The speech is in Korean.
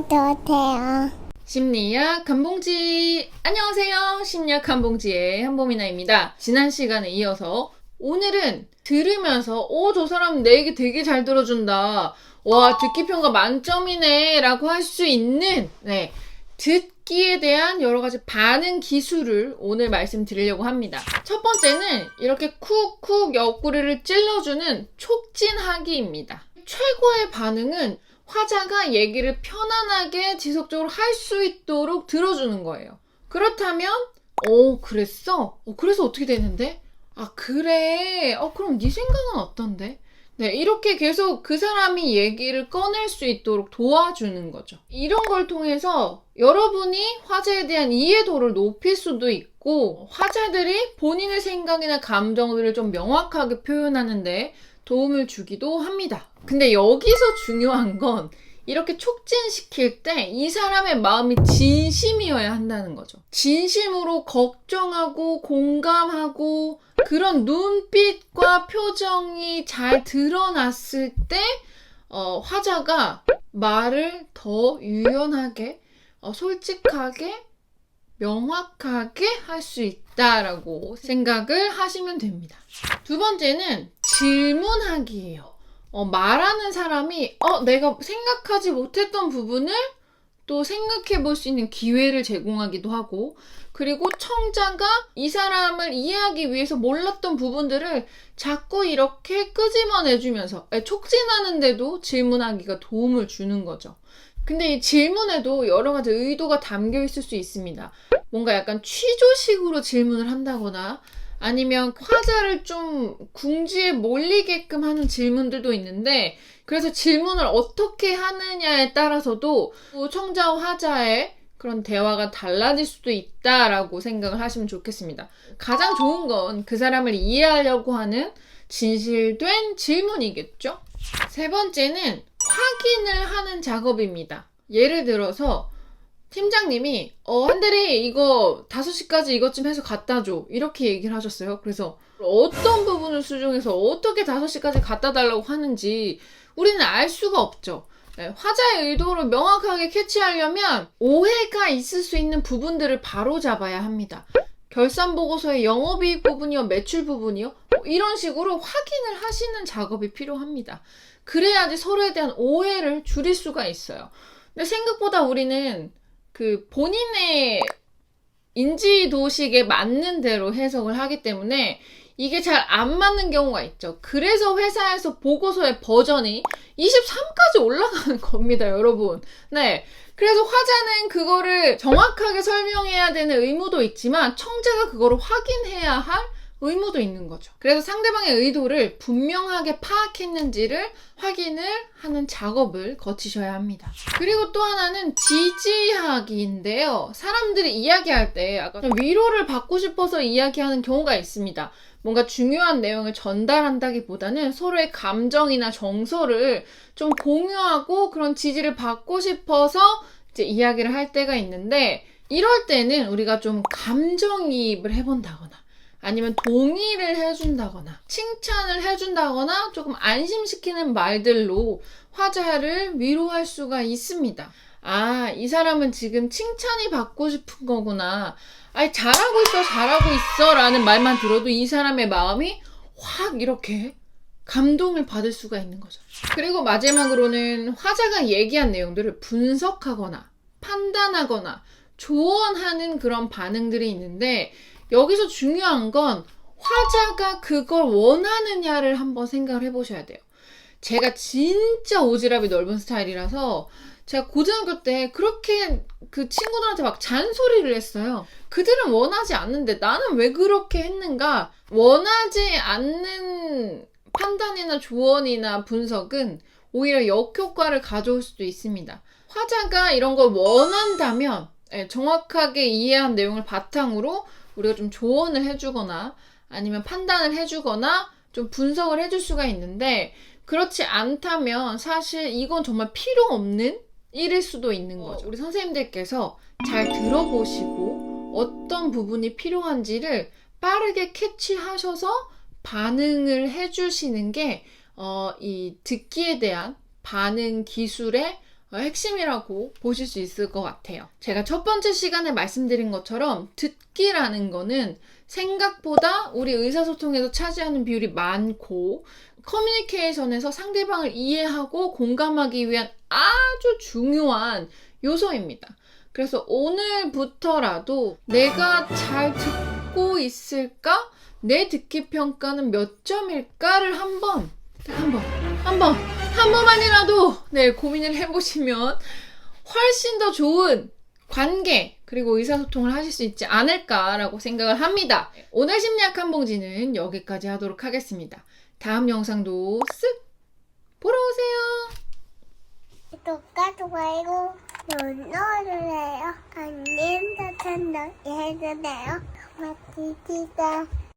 어서오세요. 심리학 간봉지. 안녕하세요. 심리학 간봉지의 한보미나입니다. 지난 시간에 이어서 오늘은 들으면서 저 사람 내 얘기 되게 잘 들어준다. 와, 듣기 평가 만점이네 라고 할 수 있는 듣기에 대한 여러 가지 반응 기술을 오늘 말씀드리려고 합니다. 첫 번째는 이렇게 쿡쿡 옆구리를 찔러주는 촉진하기입니다. 최고의 반응은 화자가 얘기를 편안하게 지속적으로 할 수 있도록 들어주는 거예요. 그렇다면 그랬어? 그래서 어떻게 되는데? 아, 그래. 그럼 네 생각은 어떤데? 네, 이렇게 계속 그 사람이 얘기를 꺼낼 수 있도록 도와주는 거죠. 이런 걸 통해서 여러분이 화자에 대한 이해도를 높일 수도 있고, 화자들이 본인의 생각이나 감정들을 좀 명확하게 표현하는데 도움을 주기도 합니다. 근데 여기서 중요한 건 이렇게 촉진시킬 때 이 사람의 마음이 진심이어야 한다는 거죠. 진심으로 걱정하고 공감하고 그런 눈빛과 표정이 잘 드러났을 때 화자가 말을 더 유연하게, 솔직하게, 명확하게 할 수 있다라고 생각을 하시면 됩니다. 두 번째는 질문하기예요. 말하는 사람이 내가 생각하지 못했던 부분을 또 생각해 볼 수 있는 기회를 제공하기도 하고, 그리고 청자가 이 사람을 이해하기 위해서 몰랐던 부분들을 자꾸 이렇게 끄집어내주면서 촉진하는데도 질문하기가 도움을 주는 거죠. 근데 이 질문에도 여러 가지 의도가 담겨 있을 수 있습니다. 뭔가 약간 취조식으로 질문을 한다거나 아니면 화자를 좀 궁지에 몰리게끔 하는 질문들도 있는데, 그래서 질문을 어떻게 하느냐에 따라서도 청자와 화자의 그런 대화가 달라질 수도 있다라고 생각을 하시면 좋겠습니다. 가장 좋은 건 그 사람을 이해하려고 하는 진실된 질문이겠죠? 세 번째는 확인을 하는 작업입니다. 예를 들어서 팀장님이 한대리 이거 5시까지 이것 좀 해서 갖다 줘 이렇게 얘기를 하셨어요. 그래서 어떤 부분을 수정해서 어떻게 5시까지 갖다 달라고 하는지 우리는 알 수가 없죠. 화자의 의도를 명확하게 캐치하려면 오해가 있을 수 있는 부분들을 바로잡아야 합니다. 결산 보고서의 영업이익 부분이요, 매출 부분이요, 이런 식으로 확인을 하시는 작업이 필요합니다. 그래야지 서로에 대한 오해를 줄일 수가 있어요. 근데 생각보다 우리는 본인의 인지도식에 맞는 대로 해석을 하기 때문에 이게 잘 안 맞는 경우가 있죠. 그래서 회사에서 보고서의 버전이 23까지 올라가는 겁니다, 여러분. 네. 그래서 화자는 그거를 정확하게 설명해야 되는 의무도 있지만 청자가 그거를 확인해야 할 의무도 있는 거죠. 그래서 상대방의 의도를 분명하게 파악했는지를 확인을 하는 작업을 거치셔야 합니다. 그리고 또 하나는 지지하기인데요. 사람들이 이야기할 때 약간 위로를 받고 싶어서 이야기하는 경우가 있습니다. 뭔가 중요한 내용을 전달한다기보다는 서로의 감정이나 정서를 좀 공유하고 그런 지지를 받고 싶어서 이제 이야기를 할 때가 있는데, 이럴 때는 우리가 좀 감정이입을 해본다거나 아니면 동의를 해준다거나 칭찬을 해준다거나 조금 안심시키는 말들로 화자를 위로할 수가 있습니다. 아, 이 사람은 지금 칭찬이 받고 싶은 거구나. 아니, 잘하고 있어 라는 말만 들어도 이 사람의 마음이 확 이렇게 감동을 받을 수가 있는 거죠. 그리고 마지막으로는 화자가 얘기한 내용들을 분석하거나 판단하거나 조언하는 그런 반응들이 있는데, 여기서 중요한 건 화자가 그걸 원하느냐를 한번 생각을 해보셔야 돼요. 제가 진짜 오지랖이 넓은 스타일이라서 제가 고등학교 때 그렇게 그 친구들한테 막 잔소리를 했어요. 그들은 원하지 않는데 나는 왜 그렇게 했는가? 원하지 않는 판단이나 조언이나 분석은 오히려 역효과를 가져올 수도 있습니다. 화자가 이런 걸 원한다면 정확하게 이해한 내용을 바탕으로 우리가 좀 조언을 해주거나 아니면 판단을 해주거나 좀 분석을 해줄 수가 있는데, 그렇지 않다면 사실 이건 정말 필요 없는 일일 수도 있는 거죠. 우리 선생님들께서 잘 들어보시고 어떤 부분이 필요한지를 빠르게 캐치하셔서 반응을 해주시는 게 이 듣기에 대한 반응 기술의 핵심이라고 보실 수 있을 것 같아요. 제가 첫 번째 시간에 말씀드린 것처럼 듣기라는 거는 생각보다 우리 의사소통에서 차지하는 비율이 많고 커뮤니케이션에서 상대방을 이해하고 공감하기 위한 아주 중요한 요소입니다. 그래서 오늘부터라도 내가 잘 듣고 있을까? 내 듣기 평가는 몇 점일까를 한 번만이라도 고민을 해보시면 훨씬 더 좋은 관계 그리고 의사소통을 하실 수 있지 않을까라고 생각을 합니다. 오늘 심리학 한 봉지는 여기까지 하도록 하겠습니다. 다음 영상도 쓱 보러 오세요. 구독과 좋아요 눌러주세요. 알림 설정도 해주세요. 고맙습니다.